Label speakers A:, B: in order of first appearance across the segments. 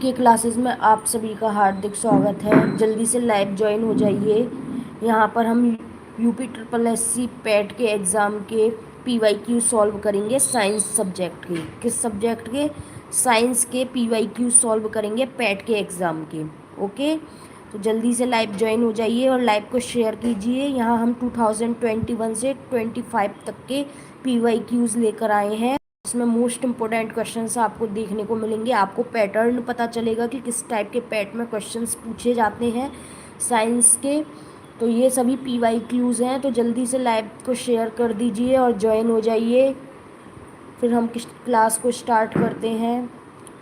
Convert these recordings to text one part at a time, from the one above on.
A: के क्लासेस में आप सभी का हार्दिक स्वागत है। जल्दी से लाइव ज्वाइन हो जाइए। यहाँ पर हम यूपी ट्रिपल एससी पैट के एग्ज़ाम के पीवाईक्यू सॉल्व करेंगे साइंस सब्जेक्ट के। किस सब्जेक्ट के? साइंस के पीवाईक्यू सॉल्व करेंगे पैट के एग्ज़ाम के। ओके, तो जल्दी से लाइव ज्वाइन हो जाइए और लाइव को शेयर कीजिए। यहाँ हम 2021 से 25 तक के पीवाईक्यूज़ लेकर आए हैं। इसमें मोस्ट इम्पोर्टेंट क्वेश्चंस आपको देखने को मिलेंगे। आपको पैटर्न पता चलेगा कि किस टाइप के पैट में क्वेश्चंस पूछे जाते हैं साइंस के। तो ये सभी पीवाईक्यूज़ हैं। तो जल्दी से लाइव को शेयर कर दीजिए और ज्वाइन हो जाइए। फिर हम किस क्लास को स्टार्ट करते हैं।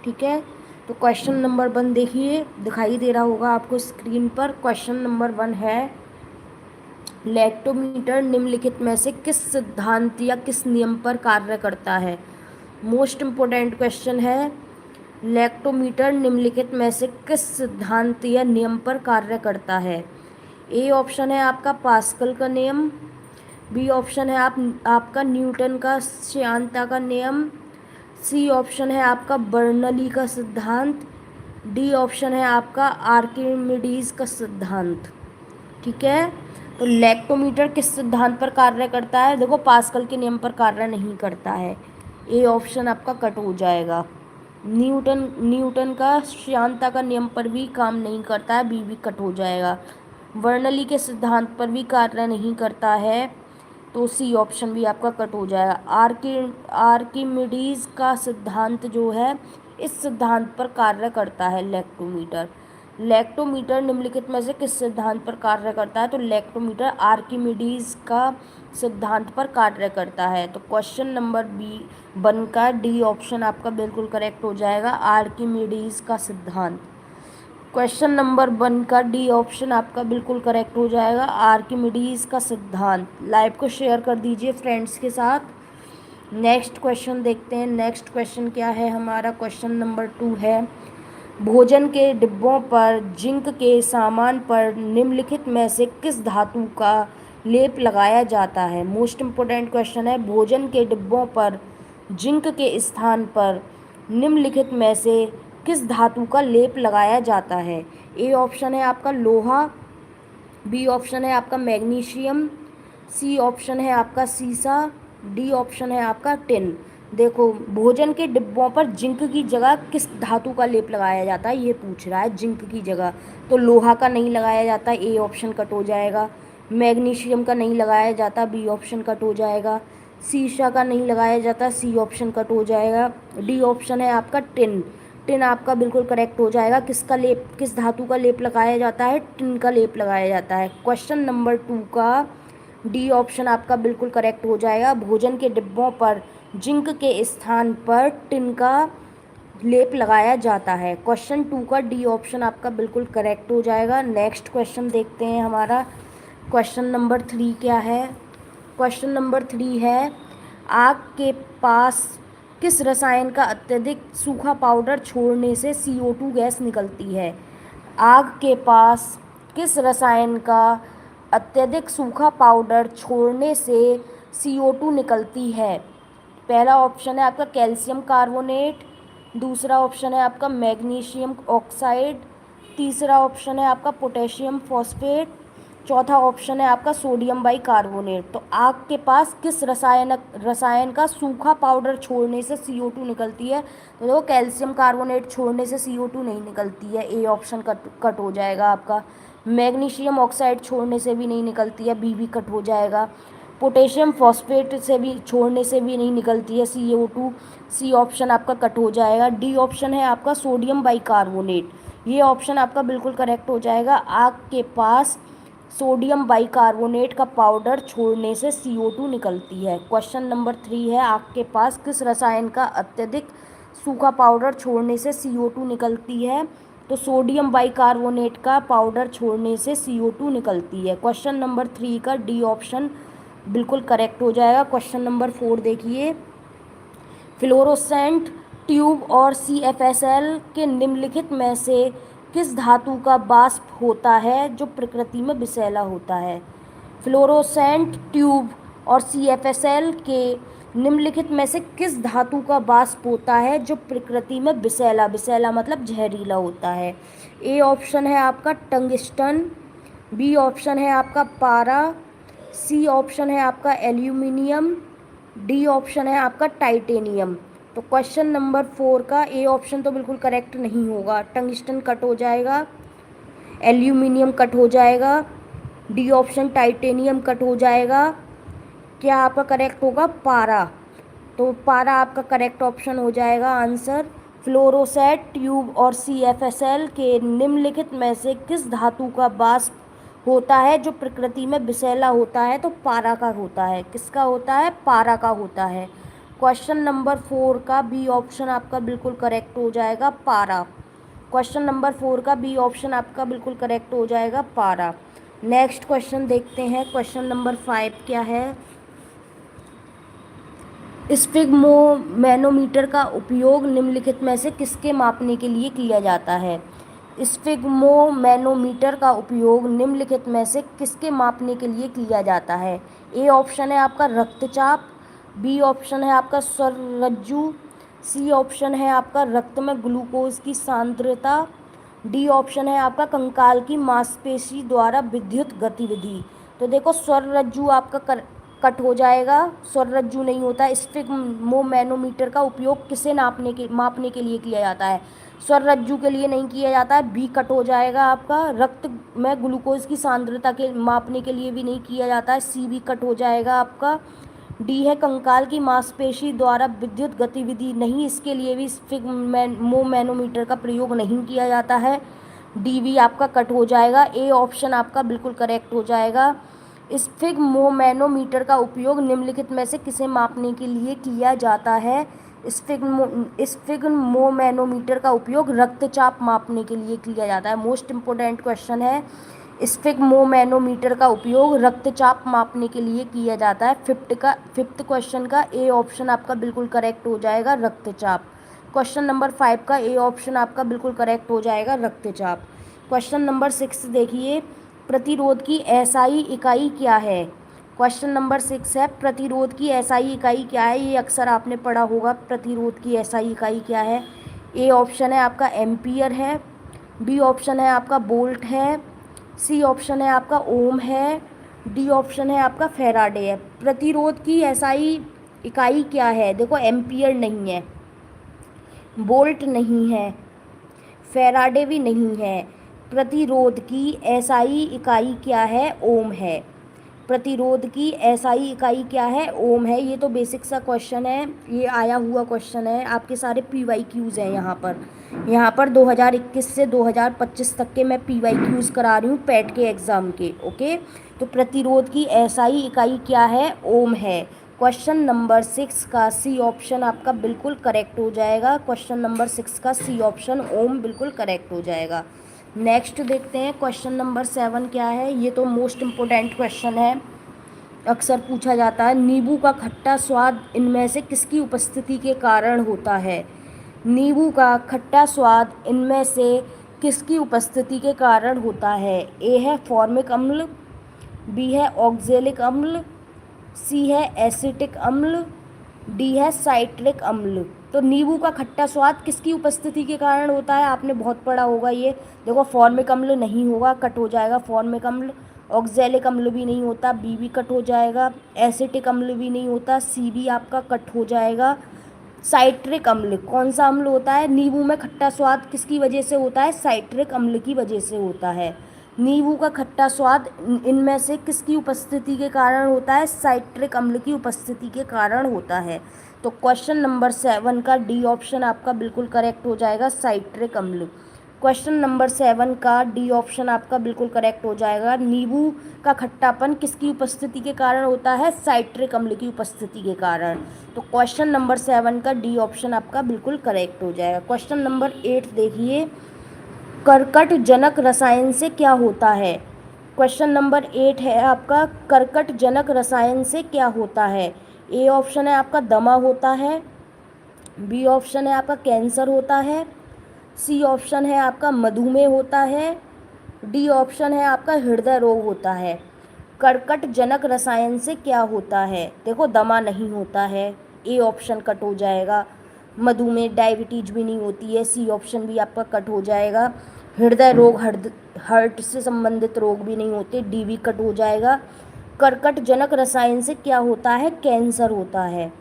A: ठीक है, तो क्वेश्चन नंबर 1 देखिए, दिखाई दे रहा होगा आपको स्क्रीन पर। क्वेश्चन नंबर 1 है, लैक्टोमीटर निम्नलिखित में से किस सिद्धांत या किस नियम पर कार्य करता है? मोस्ट इम्पोर्टेंट क्वेश्चन है, लैक्टोमीटर निम्नलिखित में से किस सिद्धांत या नियम पर कार्य करता है? ए ऑप्शन है आपका पास्कल का नियम, बी ऑप्शन है आपका न्यूटन का श्यानता का नियम, सी ऑप्शन है आपका बर्नौली का सिद्धांत, डी ऑप्शन है आपका आर्किमिडीज का सिद्धांत। ठीक है, तो लैक्टोमीटर किस सिद्धांत पर कार्य करता है? देखो, पास्कल के नियम पर कार्य नहीं करता है। ए ऑप्शन आपका कट हो जाएगा। न्यूटन का श्यानता का नियम पर भी काम नहीं करता है, बी भी कट हो जाएगा। बर्नौली के सिद्धांत पर भी कार्य नहीं करता है, तो सी ऑप्शन भी आपका कट हो जाएगा। आर्किमिडीज का सिद्धांत जो है, इस सिद्धांत पर कार्य करता है लैक्टोमीटर। लैक्टोमीटर निम्नलिखित में से किस सिद्धांत पर कार्य करता है? तो लैक्टोमीटर आर्किमिडीज का सिद्धांत पर कार्य करता है। तो क्वेश्चन नंबर बी 1 का डी ऑप्शन आपका बिल्कुल करेक्ट हो जाएगा, आर्किमिडीज का सिद्धांत। क्वेश्चन नंबर 1 का डी ऑप्शन आपका बिल्कुल करेक्ट हो जाएगा, आर्किमिडीज का सिद्धांत। लाइव को शेयर कर दीजिए फ्रेंड्स के साथ। नेक्स्ट क्वेश्चन देखते हैं। नेक्स्ट क्वेश्चन क्या है हमारा? क्वेश्चन नंबर 2 है, भोजन के डिब्बों पर जिंक के सामान पर निम्नलिखित में से किस धातु का लेप लगाया जाता है? मोस्ट इम्पोर्टेंट क्वेश्चन है, भोजन के डिब्बों पर जिंक के स्थान पर निम्नलिखित में से किस धातु का लेप लगाया जाता है? ए ऑप्शन है आपका लोहा, बी ऑप्शन है आपका मैग्नीशियम, सी ऑप्शन है आपका सीसा, डी ऑप्शन है आपका टिन। देखो, भोजन के डिब्बों पर जिंक की जगह किस धातु का लेप लगाया जाता है, ये पूछ रहा है। जिंक की जगह तो लोहा का नहीं लगाया जाता, ए ऑप्शन कट हो जाएगा। मैग्नीशियम का नहीं लगाया जाता, बी ऑप्शन कट हो जाएगा। सीसा का नहीं लगाया जाता, सी ऑप्शन कट हो जाएगा। डी ऑप्शन है आपका टिन। टिन आपका बिल्कुल करेक्ट हो जाएगा। किस धातु का लेप लगाया जाता है? टिन का लेप लगाया जाता है। क्वेश्चन नंबर 2 का डी ऑप्शन आपका बिल्कुल करेक्ट हो जाएगा, भोजन के डिब्बों पर जिंक के स्थान पर टिन का लेप लगाया जाता है। क्वेश्चन 2 का डी ऑप्शन आपका बिल्कुल करेक्ट हो जाएगा। नेक्स्ट क्वेश्चन देखते हैं हमारा। क्वेश्चन नंबर 3 क्या है? क्वेश्चन नंबर 3 है, आग के पास किस रसायन का अत्यधिक सूखा पाउडर छोड़ने से CO2 गैस निकलती है? आग के पास किस रसायन का अत्यधिक सूखा पाउडर छोड़ने से CO2 निकलती है? पहला ऑप्शन है आपका कैल्शियम कार्बोनेट, दूसरा ऑप्शन है आपका मैग्नीशियम ऑक्साइड, तीसरा ऑप्शन है आपका पोटेशियम फॉस्फेट, चौथा ऑप्शन है आपका सोडियम बाइकार्बोनेट। तो आग के पास किस रसायन का सूखा पाउडर छोड़ने से CO2 निकलती है? तो देखो, कैल्शियम कार्बोनेट छोड़ने से CO2 नहीं निकलती है, ए ऑप्शन कट हो जाएगा आपका। मैग्नीशियम ऑक्साइड छोड़ने से भी नहीं निकलती है, बी भी कट हो जाएगा। पोटेशियम फॉस्फेट से भी छोड़ने से भी नहीं निकलती है CO2, सी ऑप्शन आपका कट हो जाएगा। डी ऑप्शन है आपका सोडियम बाइकार्बोनेट, ये ऑप्शन आपका बिल्कुल करेक्ट हो जाएगा। आग के पास सोडियम बाइकार्बोनेट का पाउडर छोड़ने से CO2 निकलती है। क्वेश्चन नंबर 3 है, आग के पास किस रसायन का अत्यधिक सूखा पाउडर छोड़ने से CO2 निकलती है? तो सोडियम बाइकार्बोनेट का पाउडर छोड़ने से CO2 निकलती है। क्वेश्चन नंबर 3 का डी ऑप्शन बिल्कुल करेक्ट हो जाएगा। क्वेश्चन नंबर 4 देखिए, फ्लोरोसेंट ट्यूब और CFSL के निम्नलिखित में से किस धातु का वाष्प होता है जो प्रकृति में विषैला होता है? फ्लोरोसेंट ट्यूब और CFSL के निम्नलिखित में से किस धातु का वाष्प होता है जो प्रकृति में विषैला, विषैला मतलब जहरीला होता है? ए ऑप्शन है आपका टंगस्टन, बी ऑप्शन है आपका पारा, सी ऑप्शन है आपका एल्यूमिनियम, डी ऑप्शन है आपका टाइटेनियम। तो क्वेश्चन नंबर 4 का ए ऑप्शन तो बिल्कुल करेक्ट नहीं होगा, टंगस्टन कट हो जाएगा, एल्यूमिनियम कट हो जाएगा, डी ऑप्शन टाइटेनियम कट हो जाएगा। क्या आपका करेक्ट होगा? पारा। तो पारा आपका करेक्ट ऑप्शन हो जाएगा आंसर। फ्लोरोसेट ट्यूब और CFSL के निम्नलिखित में से किस धातु का वाष्प होता है जो प्रकृति में विषैला होता है? तो पारा का होता है। किसका होता है? पारा का होता है। क्वेश्चन नंबर 4 का बी ऑप्शन आपका बिल्कुल करेक्ट हो जाएगा, पारा। क्वेश्चन नंबर 4 का बी ऑप्शन आपका बिल्कुल करेक्ट हो जाएगा, पारा। नेक्स्ट क्वेश्चन देखते हैं, क्वेश्चन नंबर 5 क्या है? स्फिग्मोमैनोमीटर का उपयोग निम्नलिखित में से किसके मापने के लिए किया जाता है? स्फिग्मोमैनोमीटर का उपयोग निम्नलिखित में से किसके मापने के लिए किया जाता है? ए ऑप्शन है आपका रक्तचाप, बी ऑप्शन है आपका स्वररज्जु, सी ऑप्शन है आपका रक्त में ग्लूकोज की सांद्रता, डी ऑप्शन है आपका कंकाल की मांसपेशी द्वारा विद्युत गतिविधि। तो देखो स्वररज्जु आपका कट हो जाएगा, स्वररज्जु नहीं होता। स्फिग्मोमैनोमीटर का उपयोग किसे मापने के लिए किया जाता है? स्वररज्जु के लिए नहीं किया जाता है, बी कट हो जाएगा आपका। रक्त में ग्लूकोज की सांद्रता के मापने के लिए भी नहीं किया जाता है, सी भी कट हो जाएगा आपका। डी है कंकाल की मांसपेशी द्वारा विद्युत गतिविधि, नहीं, इसके लिए भी स्फिग्मोमैनोमीटर का प्रयोग नहीं किया जाता है, डी भी आपका कट हो जाएगा। ए ऑप्शन आपका बिल्कुल करेक्ट हो जाएगा। स्फिग्मोमैनोमीटर का उपयोग निम्नलिखित में से किसे मापने के लिए किया जाता है? स्फिग्मोमैनोमीटर का उपयोग रक्तचाप मापने के लिए किया जाता है। मोस्ट इम्पोर्टेंट क्वेश्चन है, स्फिग्मोमैनोमीटर का उपयोग रक्तचाप मापने के लिए किया जाता है। फिफ्थ क्वेश्चन का ए ऑप्शन आपका बिल्कुल करेक्ट हो जाएगा, रक्तचाप। क्वेश्चन नंबर 5 का ए ऑप्शन आपका बिल्कुल करेक्ट हो जाएगा, रक्तचाप। क्वेश्चन नंबर 6 देखिए, प्रतिरोध की एसआई इकाई क्या है? क्वेश्चन नंबर 6 है, प्रतिरोध की एसआई इकाई क्या है? ये अक्सर आपने पढ़ा होगा, प्रतिरोध की एसआई इकाई क्या है? ए ऑप्शन है आपका एम्पियर है, बी ऑप्शन है आपका वोल्ट है, सी ऑप्शन है आपका ओम है, डी ऑप्शन है आपका फैराडे है। प्रतिरोध की एसआई इकाई क्या है? देखो एम्पियर नहीं है, वोल्ट नहीं है, फैराडे भी नहीं है। प्रतिरोध की एसआई इकाई क्या है? ओम है। प्रतिरोध की एसआई इकाई क्या है? ओम है। ये तो बेसिक सा क्वेश्चन है, ये आया हुआ क्वेश्चन है, आपके सारे PYQs हैं यहाँ पर 2021 से 2025 तक के मैं PYQs करा रही हूँ पैट के एग्ज़ाम के। ओके, तो प्रतिरोध की एसआई इकाई क्या है? ओम है। क्वेश्चन नंबर 6 का सी ऑप्शन आपका बिल्कुल करेक्ट हो जाएगा। क्वेश्चन नंबर 6 का सी ऑप्शन ओम बिल्कुल करेक्ट हो जाएगा। नेक्स्ट देखते हैं, क्वेश्चन नंबर 7 क्या है? ये तो मोस्ट इम्पोर्टेंट क्वेश्चन है, अक्सर पूछा जाता है। नींबू का खट्टा स्वाद इनमें से किसकी उपस्थिति के कारण होता है? नींबू का खट्टा स्वाद इनमें से किसकी उपस्थिति के कारण होता है? ए है फॉर्मिक अम्ल, बी है ऑक्जेलिक अम्ल, सी है एसिटिक अम्ल, डी है साइट्रिक अम्ल। तो नींबू का खट्टा स्वाद किसकी उपस्थिति के कारण होता है? आपने बहुत पढ़ा होगा ये। देखो फॉर्मिक अम्ल नहीं होगा, कट हो जाएगा फॉर्मिक अम्ल। ऑक्जेलिक अम्ल भी नहीं होता, बी भी कट हो जाएगा। एसिटिक अम्ल भी नहीं होता, सी भी आपका कट हो जाएगा। साइट्रिक अम्ल कौन सा अम्ल होता है? नींबू में खट्टा स्वाद किसकी वजह से होता है? साइट्रिक अम्ल की वजह से होता है। नींबू का खट्टा स्वाद इनमें से किसकी उपस्थिति के कारण होता है? साइट्रिक अम्ल की उपस्थिति के कारण होता है। तो क्वेश्चन नंबर 7 का डी ऑप्शन आपका बिल्कुल करेक्ट हो जाएगा, साइट्रिक अम्ल। क्वेश्चन नंबर 7 का डी ऑप्शन आपका बिल्कुल करेक्ट हो जाएगा। नींबू का खट्टापन किसकी उपस्थिति के कारण होता है? साइट्रिक अम्ल की उपस्थिति के कारण। तो क्वेश्चन नंबर 7 का डी ऑप्शन आपका बिल्कुल करेक्ट हो जाएगा। क्वेश्चन नंबर 8 देखिए, कर्कट जनक रसायन से क्या होता है? क्वेश्चन नंबर 8 है आपका, कर्कट जनक रसायन से क्या होता है? ए ऑप्शन है आपका दमा होता है, बी ऑप्शन है आपका कैंसर होता है, सी ऑप्शन है आपका मधुमेह होता है, डी ऑप्शन है आपका हृदय रोग होता है। कर्कट जनक रसायन से क्या होता है? देखो दमा नहीं होता है, ए ऑप्शन कट हो जाएगा। मधुमेह डायबिटीज भी नहीं होती है, सी ऑप्शन भी आपका कट हो जाएगा। हृदय रोग, हार्ट से संबंधित रोग भी नहीं होते, डी भी कट हो जाएगा। कर्कट जनक रसायन से क्या होता है? कैंसर होता है।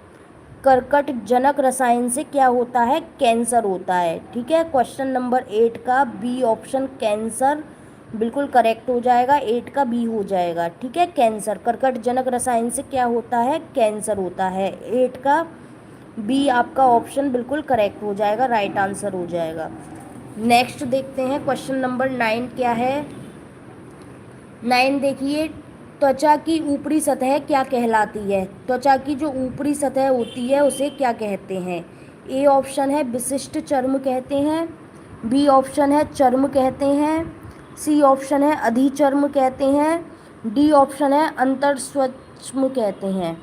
A: कर्कट जनक रसायन से क्या होता है? कैंसर होता है। ठीक है, क्वेश्चन नंबर 8 का बी ऑप्शन कैंसर बिल्कुल करेक्ट हो जाएगा, 8 का बी हो जाएगा। ठीक है, कैंसर, कर्कट जनक रसायन से क्या होता है? कैंसर होता है। 8 का बी आपका ऑप्शन बिल्कुल करेक्ट हो जाएगा, राइट आंसर हो जाएगा। नेक्स्ट देखते हैं क्वेश्चन नंबर 9 क्या है। 9 देखिए, त्वचा की ऊपरी सतह क्या कहलाती है? त्वचा की जो ऊपरी सतह होती है उसे क्या कहते हैं? ए ऑप्शन है विशिष्ट चर्म कहते हैं, बी ऑप्शन है चर्म कहते हैं, सी ऑप्शन है अधिचर्म कहते हैं, डी ऑप्शन है अंतर्श्वच्म कहते हैं।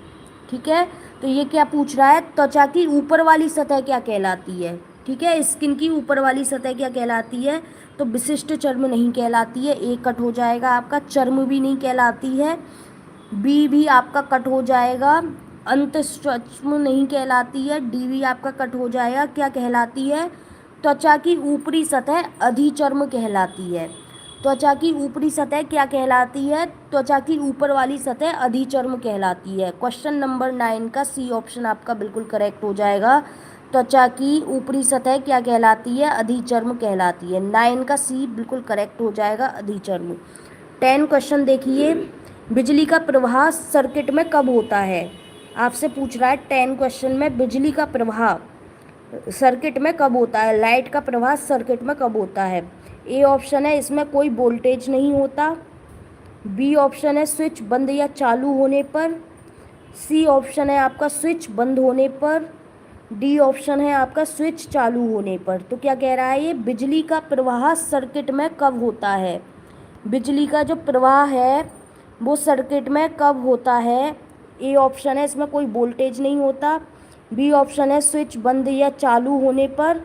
A: ठीक है, तो ये क्या पूछ रहा है? त्वचा की ऊपर वाली सतह क्या कहलाती है? ठीक है, स्किन की ऊपर वाली सतह क्या कहलाती है? तो विशिष्ट चर्म नहीं कहलाती है, ए कट हो जाएगा आपका। चर्म भी नहीं कहलाती है, बी भी आपका कट हो जाएगा। अंतःश्वच्म नहीं कहलाती है, डी भी आपका कट हो जाएगा। क्या कहलाती है? त्वचा की ऊपरी सतह अधिचर्म कहलाती है। त्वचा की ऊपरी सतह क्या कहलाती है? त्वचा की ऊपर वाली सतह अधिचर्म कहलाती है। क्वेश्चन नंबर 9 का सी ऑप्शन आपका बिल्कुल करेक्ट हो जाएगा। त्वचा की ऊपरी सतह क्या कहलाती है? अधिचर्म कहलाती है। 9 का सी बिल्कुल करेक्ट हो जाएगा, अधिचर्म। 10 क्वेश्चन देखिए, बिजली का प्रवाह सर्किट में कब होता है? आपसे पूछ रहा है 10 क्वेश्चन में बिजली का प्रवाह सर्किट में कब होता है, लाइट का प्रवाह सर्किट में कब होता है? ए ऑप्शन है इसमें कोई वोल्टेज नहीं होता, बी ऑप्शन है स्विच बंद या चालू होने पर, सी ऑप्शन है आपका स्विच बंद होने पर, डी ऑप्शन है आपका स्विच चालू होने पर। तो क्या कह रहा है ये? बिजली का प्रवाह सर्किट में कब होता है? बिजली का जो प्रवाह है वो सर्किट में कब होता है? ए ऑप्शन है इसमें कोई वोल्टेज नहीं होता, बी ऑप्शन है स्विच बंद या चालू होने पर,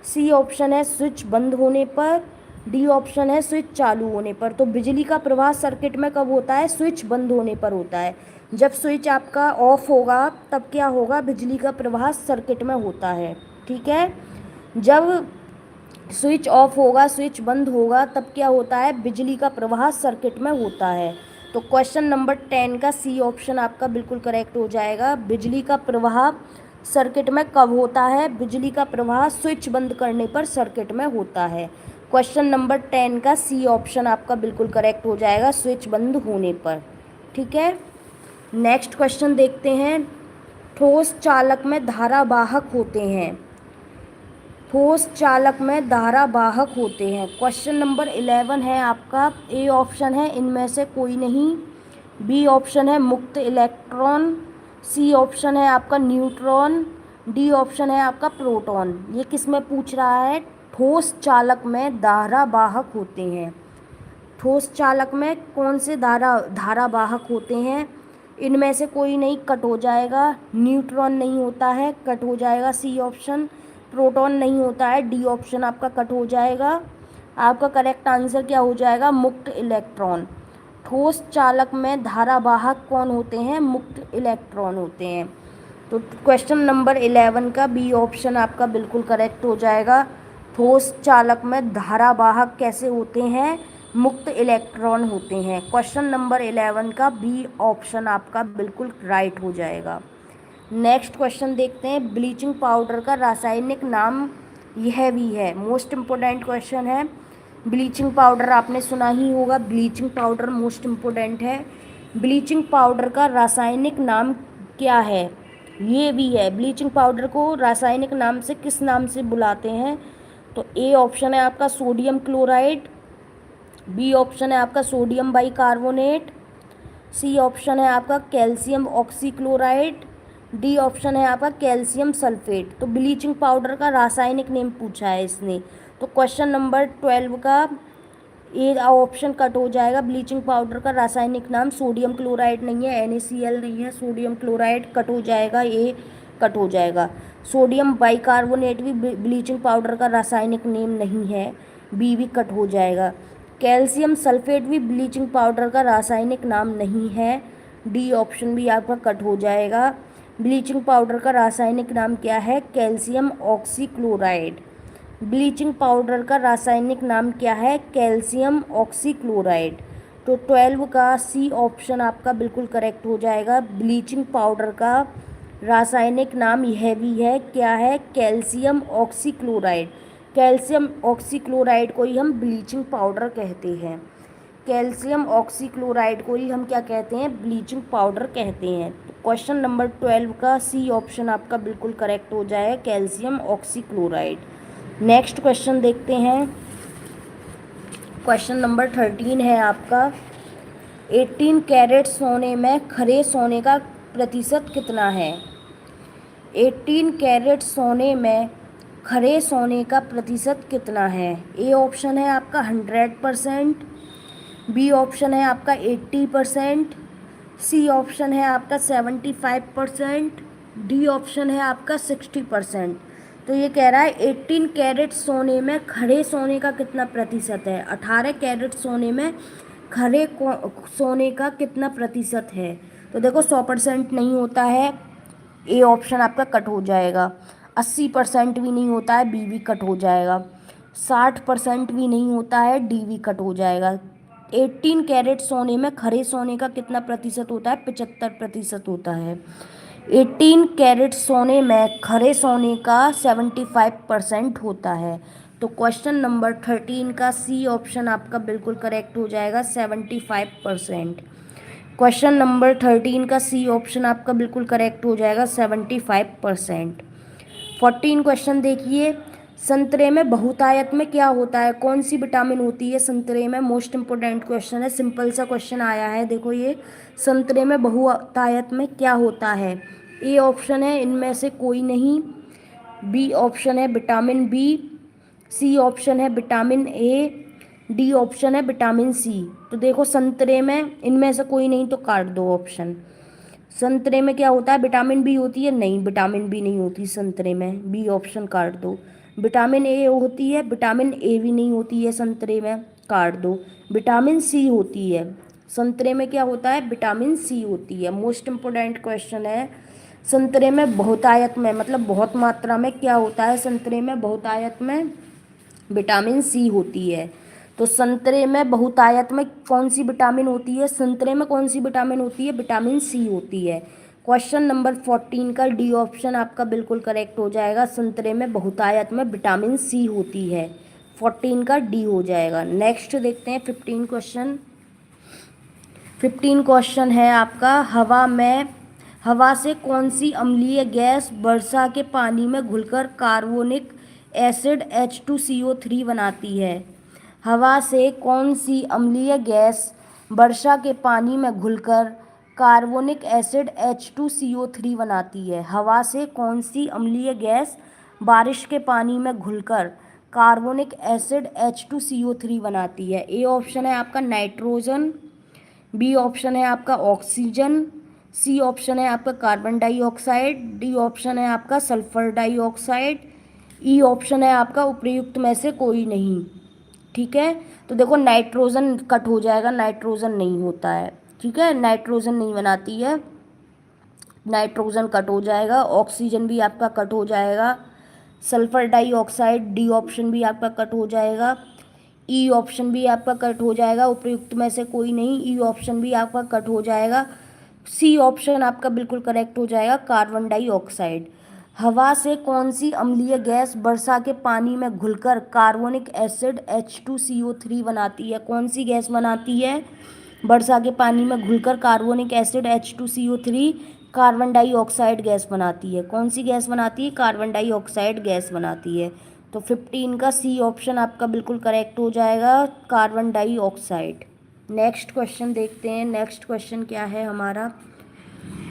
A: सी ऑप्शन है स्विच बंद होने पर, डी ऑप्शन है स्विच चालू होने पर। तो बिजली का प्रवाह सर्किट में कब होता है? स्विच बंद होने पर होता है। जब स्विच आपका ऑफ होगा तब क्या होगा? बिजली का प्रवाह सर्किट में होता है। ठीक है, जब स्विच ऑफ होगा, स्विच बंद होगा, तब क्या होता है? बिजली का प्रवाह सर्किट में होता है। तो क्वेश्चन नंबर 10 का सी ऑप्शन आपका बिल्कुल करेक्ट हो जाएगा। बिजली का प्रवाह सर्किट में कब होता है? बिजली का प्रवाह स्विच बंद करने पर सर्किट में होता है। क्वेश्चन नंबर 10 का सी ऑप्शन आपका बिल्कुल करेक्ट हो जाएगा, स्विच बंद होने पर। ठीक है, नेक्स्ट क्वेश्चन देखते हैं। ठोस चालक में धारावाहक होते हैं, ठोस चालक में धारावाहक होते हैं। क्वेश्चन नंबर 11 है आपका। ए ऑप्शन है इनमें से कोई नहीं, बी ऑप्शन है मुक्त इलेक्ट्रॉन, सी ऑप्शन है आपका न्यूट्रॉन, डी ऑप्शन है आपका प्रोटॉन। ये किस में पूछ रहा है? ठोस चालक में धारावाहक होते हैं। ठोस चालक में कौन से धारावाहक होते हैं? इनमें से कोई नहीं, कट हो जाएगा। न्यूट्रॉन नहीं होता है, कट हो जाएगा सी ऑप्शन। प्रोटॉन नहीं होता है, डी ऑप्शन आपका कट हो जाएगा। आपका करेक्ट आंसर क्या हो जाएगा? मुक्त इलेक्ट्रॉन। ठोस चालक में धारावाहक कौन होते हैं? मुक्त इलेक्ट्रॉन होते हैं। तो क्वेश्चन नंबर 11 का बी ऑप्शन आपका बिल्कुल करेक्ट हो जाएगा। ठोस चालक में धारावाहक कैसे होते हैं? मुक्त इलेक्ट्रॉन होते हैं। क्वेश्चन नंबर 11 का बी ऑप्शन आपका बिल्कुल राइट हो जाएगा। नेक्स्ट क्वेश्चन देखते हैं। ब्लीचिंग पाउडर का रासायनिक नाम यह भी है, मोस्ट इम्पोर्टेंट क्वेश्चन है। ब्लीचिंग पाउडर आपने सुना ही होगा, ब्लीचिंग पाउडर मोस्ट इम्पोर्टेंट है। ब्लीचिंग पाउडर का रासायनिक नाम क्या है? ये भी है, ब्लीचिंग पाउडर को रासायनिक नाम से किस नाम से बुलाते हैं? तो ए ऑप्शन है आपका सोडियम क्लोराइड, बी ऑप्शन है आपका सोडियम बाइकार्बोनेट, सी ऑप्शन है आपका कैल्शियम ऑक्सीक्लोराइड, डी ऑप्शन है आपका कैल्शियम सल्फेट। तो ब्लीचिंग पाउडर का रासायनिक नेम पूछा है इसने। तो क्वेश्चन नंबर 12 का ए ऑप्शन कट हो जाएगा। ब्लीचिंग पाउडर का रासायनिक नाम सोडियम क्लोराइड नहीं है, NaCl नहीं है, सोडियम क्लोराइड कट हो जाएगा, ए कट हो जाएगा। सोडियम बाइकार्बोनेट भी ब्लीचिंग पाउडर का रासायनिक नेम नहीं है, बी भी कट हो जाएगा। कैल्शियम सल्फेट भी ब्लीचिंग पाउडर का रासायनिक नाम नहीं है, डी ऑप्शन भी आपका कट हो जाएगा। ब्लीचिंग पाउडर का रासायनिक नाम क्या है? Calcium oxychloride. ब्लीचिंग पाउडर का रासायनिक नाम क्या है? Calcium oxychloride. तो 12 का सी ऑप्शन आपका बिल्कुल करेक्ट हो जाएगा। ब्लीचिंग पाउडर का रासायनिक नाम यह भी है, क्या है? Calcium oxychloride. कैल्शियम ऑक्सीक्लोराइड को ही हम ब्लीचिंग पाउडर कहते हैं। कैल्शियम ऑक्सीक्लोराइड को ही हम क्या कहते हैं? ब्लीचिंग पाउडर कहते हैं। क्वेश्चन नंबर 12 का सी ऑप्शन आपका बिल्कुल करेक्ट हो जाएगा, कैल्शियम ऑक्सीक्लोराइड। नेक्स्ट क्वेश्चन देखते हैं। क्वेश्चन नंबर 13 है आपका, 18 कैरेट सोने में खरे सोने का प्रतिशत कितना है? 18 कैरेट सोने में खरे सोने का प्रतिशत कितना है? ए ऑप्शन है आपका 100%, बी ऑप्शन है आपका 80%, सी ऑप्शन है आपका 75%, डी ऑप्शन है आपका 60%। तो ये कह रहा है 18 कैरेट सोने में खरे सोने का कितना प्रतिशत है? 18 कैरेट सोने में खरे सोने का कितना प्रतिशत है? तो देखो 100% नहीं होता है, ए ऑप्शन आपका कट हो जाएगा। 80% भी नहीं होता है, बी भी कट हो जाएगा। 60% भी नहीं होता है, डी भी कट हो जाएगा। 18 कैरेट सोने में खरे सोने का कितना प्रतिशत होता है? 75% होता है। 18 कैरेट सोने में खरे सोने का 75% होता है। तो क्वेश्चन नंबर 13 का सी ऑप्शन आपका बिल्कुल करेक्ट हो जाएगा, 75%। क्वेश्चन नंबर 13 का सी ऑप्शन आपका बिल्कुल करेक्ट हो जाएगा, 75%। 14 क्वेश्चन देखिए, संतरे में बहुतायत में क्या होता है? कौन सी विटामिन होती है संतरे में? मोस्ट इंपोर्टेंट क्वेश्चन है, सिंपल सा क्वेश्चन आया है। देखो ये, संतरे में बहुतायत में क्या होता है? ए ऑप्शन है इनमें से कोई नहीं, बी ऑप्शन है विटामिन बी, सी ऑप्शन है विटामिन ए, डी ऑप्शन है विटामिन सी। तो देखो संतरे में इनमें से कोई नहीं, तो काट दो ऑप्शन। संतरे में क्या होता है? विटामिन बी होती है? नहीं, विटामिन बी नहीं होती संतरे में, बी ऑप्शन काट दो। विटामिन ए होती है? विटामिन ए भी नहीं होती है संतरे में, काट दो। विटामिन सी होती है संतरे में, क्या होता है? विटामिन सी होती है। मोस्ट इम्पोर्टेंट क्वेश्चन है, संतरे में बहुतायत में मतलब बहुत मात्रा में क्या होता है? संतरे में बहुतायत में विटामिन सी होती है। तो संतरे में बहुतायत में कौन सी विटामिन होती है? संतरे में कौन सी विटामिन होती है? विटामिन सी होती है। क्वेश्चन नंबर 14 का डी ऑप्शन आपका बिल्कुल करेक्ट हो जाएगा, संतरे में बहुतायत में विटामिन सी होती है। 14 का डी हो जाएगा। नेक्स्ट देखते हैं 15 क्वेश्चन। 15 क्वेश्चन है आपका, हवा से कौन सी अम्लीय गैस वर्षा के पानी में घुलकर कार्बोनिक एसिड H2CO3 बनाती है? हवा से कौन सी अम्लीय गैस वर्षा के पानी में घुलकर कार्बोनिक एसिड H2CO3 बनाती है? हवा से कौन सी अम्लीय गैस बारिश के पानी में घुलकर कार्बोनिक एसिड H2CO3 बनाती है? ए ऑप्शन है आपका नाइट्रोजन, बी ऑप्शन है आपका ऑक्सीजन, सी ऑप्शन है आपका कार्बन डाइऑक्साइड, डी ऑप्शन है आपका सल्फर डाइऑक्साइड, ई ऑप्शन है आपका उपयुक्त में से कोई नहीं। ठीक है, तो देखो नाइट्रोजन कट हो जाएगा, नाइट्रोजन नहीं होता है। ठीक है, नाइट्रोजन नहीं बनाती है, नाइट्रोजन कट हो जाएगा। ऑक्सीजन भी आपका कट हो जाएगा, सल्फर डाइऑक्साइड डी ऑप्शन भी आपका कट हो जाएगा, ई ऑप्शन भी आपका कट हो जाएगा, उपयुक्त में से कोई नहीं, ई ऑप्शन भी आपका कट हो जाएगा। सी ऑप्शन आपका बिल्कुल करेक्ट हो जाएगा, कार्बन डाइऑक्साइड। हवा से कौन सी अम्लीय गैस वर्षा के पानी में घुलकर कार्बोनिक एसिड H2CO3 बनाती है? कौन सी गैस बनाती है वर्षा के पानी में घुलकर carbonic acid H2CO3? Carbon dioxide gas बनाती है। कौन सी गैस बनाती है? कार्बन डाइऑक्साइड गैस बनाती है। तो 15 का सी ऑप्शन आपका बिल्कुल करेक्ट हो जाएगा, कार्बन डाइऑक्साइड। नेक्स्ट क्वेश्चन देखते हैं। नेक्स्ट क्वेश्चन क्या है हमारा,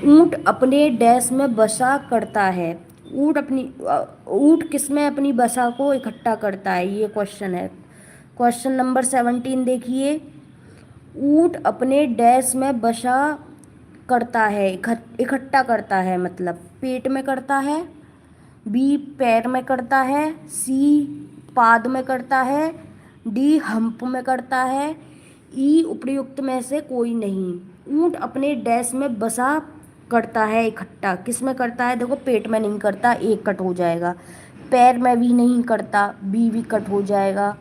A: ऊंट अपने डैश में बसा करता है। ऊंट किस में अपनी बसा को इकट्ठा करता है? ये क्वेश्चन है। क्वेश्चन नंबर 17 देखिए, ऊंट अपने डैश में बसा करता है, इकट्ठा करता है मतलब पेट में करता है, बी पैर में करता है, सी पाद में करता है, डी हम्प में करता है, ई उपयुक्त में से कोई नहीं। ऊंट अपने डैश में बसा करता है इकट्ठा, किस में करता है? देखो पेट में नहीं करता, ए कट हो जाएगा। पैर में भी नहीं करता, बी भी कट हो जाएगा।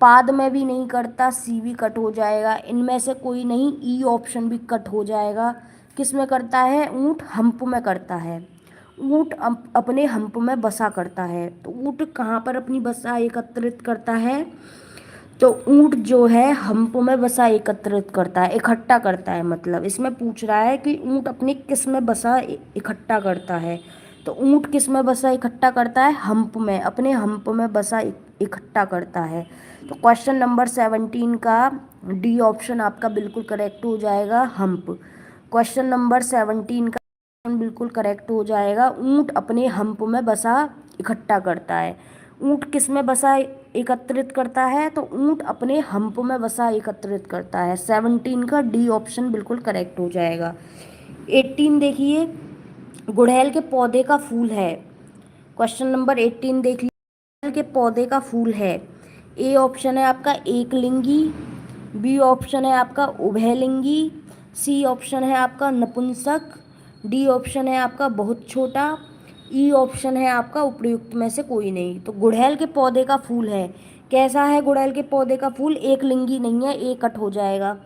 A: पाद में भी नहीं करता, सी भी कट हो जाएगा। इनमें से कोई नहीं, ई ऑप्शन भी कट हो जाएगा। किस में करता है? ऊँट हम्प में करता है। ऊँट अपने हम्प में बसा करता है। तो ऊँट कहाँ पर अपनी बसा एकत्रित करता है? तो ऊँट जो है हम्प में बसा एकत्रित करता है, इकट्ठा करता है। मतलब इसमें पूछ रहा है कि ऊँट अपनी किस में बसा इकट्ठा करता है। तो ऊँट किस में बसा इकट्ठा करता है? हम्प में, अपने हम्प में बसा इकट्ठा करता है। तो क्वेश्चन नंबर 17 का डी ऑप्शन आपका बिल्कुल करेक्ट हो जाएगा, हम्प। क्वेश्चन नंबर 17 का बिल्कुल करेक्ट हो जाएगा, ऊँट अपने हम्प में बसा इकट्ठा करता है। ऊँट किस में बसा एकत्रित करता है? तो ऊँट अपने हम्प में बसा एकत्रित करता है। 17 का डी ऑप्शन बिल्कुल करेक्ट हो जाएगा। 18 देखिए, गुड़हल के पौधे का फूल है। क्वेश्चन नंबर 18 देख लीजिए, गुड़हल के पौधे का फूल है। ए ऑप्शन है आपका एकलिंगी, बी ऑप्शन है आपका उभयलिंगी, सी ऑप्शन है आपका नपुंसक, डी ऑप्शन है आपका बहुत छोटा, ई ऑप्शन है आपका उपयुक्त में से कोई नहीं। तो गुड़हल के पौधे का फूल है, कैसा है गुड़हल के पौधे का फूल? एक लिंगी नहीं है, ए कट हो जाएगा।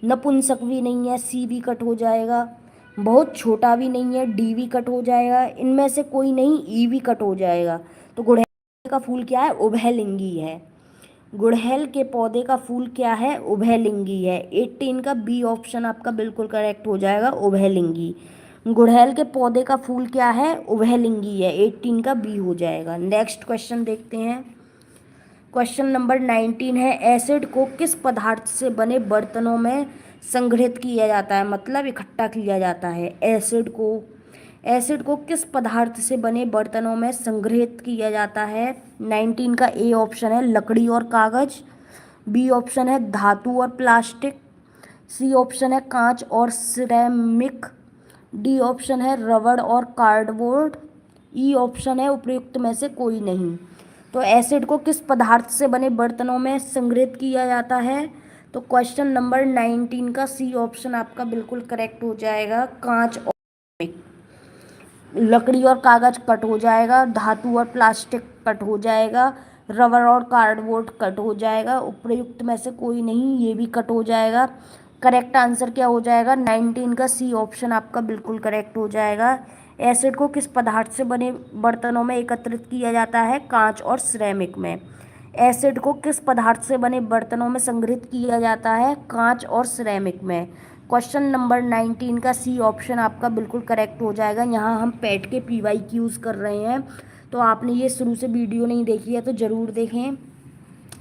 A: नपुंसक भी नहीं है, सी भी कट हो जाएगा। बहुत छोटा भी नहीं है, डी भी कट हो जाएगा। इनमें से कोई नहीं, ई भी कट हो जाएगा। तो गुड़हल का फूल क्या है? उभयलिंगी है। गुड़हल के पौधे का फूल क्या है? उभयलिंगी है। 18 का बी ऑप्शन आपका बिल्कुल करेक्ट हो जाएगा, उभयलिंगी। गुड़हल के पौधे का फूल क्या है? उभयलिंगी है। 18 का बी हो जाएगा। नेक्स्ट क्वेश्चन देखते हैं। क्वेश्चन नंबर 19 है, एसिड को किस पदार्थ से बने बर्तनों में संग्रहित किया जाता है? मतलब इकट्ठा किया जाता है। एसिड को किस पदार्थ से बने बर्तनों में संग्रहित किया जाता है? 19 का ए ऑप्शन है लकड़ी और कागज, बी ऑप्शन है धातु और प्लास्टिक, सी ऑप्शन है कांच और सिरेमिक, डी ऑप्शन है रबड़ और कार्डबोर्ड, ई ऑप्शन है उपयुक्त में से कोई नहीं। तो एसिड को किस पदार्थ से बने बर्तनों में संग्रहित किया जाता है? तो क्वेश्चन नंबर 19 का सी ऑप्शन आपका बिल्कुल करेक्ट हो जाएगा, कांच और सिरेमिक। लकड़ी और कागज कट हो जाएगा, धातु और प्लास्टिक कट हो जाएगा, रबर और कार्डबोर्ड कट हो जाएगा, उपयुक्त में से कोई नहीं, ये भी कट हो जाएगा। करेक्ट आंसर क्या हो जाएगा? 19 का सी ऑप्शन आपका बिल्कुल करेक्ट हो जाएगा। एसिड को किस पदार्थ से बने बर्तनों में एकत्रित किया जाता है? कांच और सिरेमिक में। एसिड को किस पदार्थ से बने बर्तनों में संग्रहित किया जाता है? कांच और सिरेमिक में। क्वेश्चन नंबर 19 का सी ऑप्शन आपका बिल्कुल करेक्ट हो जाएगा। यहाँ हम पैट के PYQs कर रहे हैं, तो आपने ये शुरू से वीडियो नहीं देखी है तो ज़रूर देखें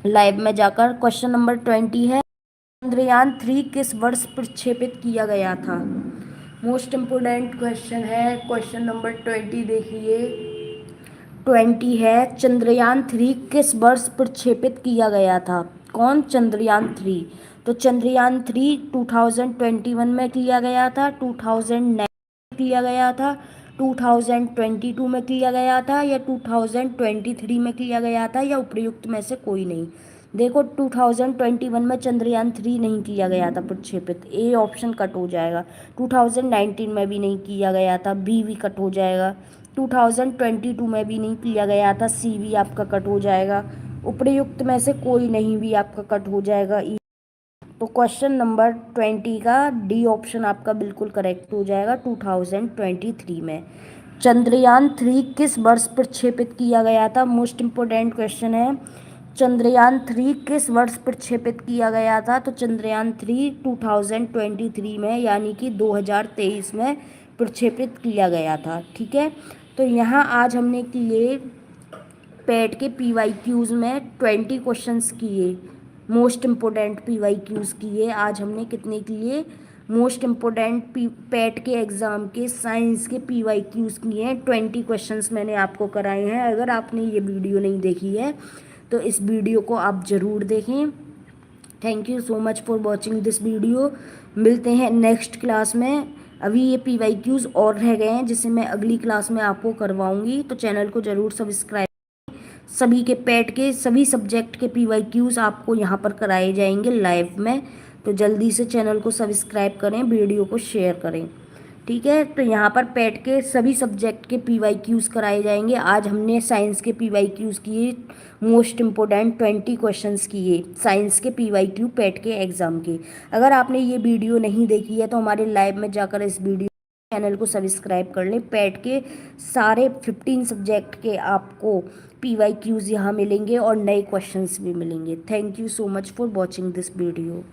A: लाइव में जाकर। क्वेश्चन नंबर 20 है, चंद्रयान 3 किस वर्ष प्रक्षेपित किया गया था? मोस्ट इम्पोर्टेंट क्वेश्चन है। क्वेश्चन नंबर 20 देखिए, 20 है, चंद्रयान 3 किस वर्ष प्रक्षेपित किया गया था? कौन? चंद्रयान 3। तो चंद्रयान 3 2021 में किया गया था, 2009 में किया गया था, 2022 में किया गया था, या 2023 में किया गया था, या उपयुक्त में से कोई नहीं। देखो 2021 में चंद्रयान 3 नहीं किया गया था प्रक्षेपित, ए ऑप्शन कट हो जाएगा। 2019 में भी नहीं किया गया था, बी भी कट हो जाएगा। 2022 में भी नहीं किया गया था, सी भी आपका कट हो जाएगा। उपयुक्त में से कोई नहीं भी आपका कट हो जाएगा, ई। तो क्वेश्चन नंबर 20 का डी ऑप्शन आपका बिल्कुल करेक्ट हो जाएगा, 2023 में। चंद्रयान 3 किस वर्ष प्रक्षेपित किया गया था? मोस्ट इम्पोर्टेंट क्वेश्चन है। चंद्रयान 3 किस वर्ष प्रक्षेपित किया गया था? तो चंद्रयान 3 2023 में, यानी कि 2023 में प्रक्षेपित किया गया था। ठीक है, तो यहाँ आज हमने किए पैट के PYQs में 20 क्वेश्चंस किए, मोस्ट इम्पोर्टेंट PYQs किए। आज हमने कितने किए? मोस्ट इम्पोर्टेंट पैट के एग्ज़ाम के साइंस के PYQs किए हैं। 20 क्वेश्चंस मैंने आपको कराए हैं। अगर आपने ये वीडियो नहीं देखी है तो इस वीडियो को आप ज़रूर देखें। Thank you so much for watching this video. मिलते हैं नेक्स्ट क्लास में। अभी ये PYQs और रह गए हैं जिसे मैं अगली क्लास में आपको करवाऊँगी, तो चैनल को ज़रूर सब्सक्राइब। सभी के पैट के सभी सब्जेक्ट के PYQs आपको यहाँ पर कराए जाएंगे लाइव में, तो जल्दी से चैनल को सब्सक्राइब करें, वीडियो को शेयर करें। ठीक है, तो यहाँ पर पेट के सभी सब्जेक्ट के PYQs कराए जाएंगे। आज हमने साइंस के PYQs किए, मोस्ट इम्पोर्टेंट 20 क्वेश्चंस किए साइंस के PYQ पेट के एग्ज़ाम के। अगर आपने ये वीडियो नहीं देखी है तो हमारे लाइव में जाकर इस वीडियो चैनल को सब्सक्राइब कर लें। पेट के सारे 15 सब्जेक्ट के आपको PYQs यहाँ मिलेंगे और नए क्वेश्चंस भी मिलेंगे। Thank you so much for watching this video.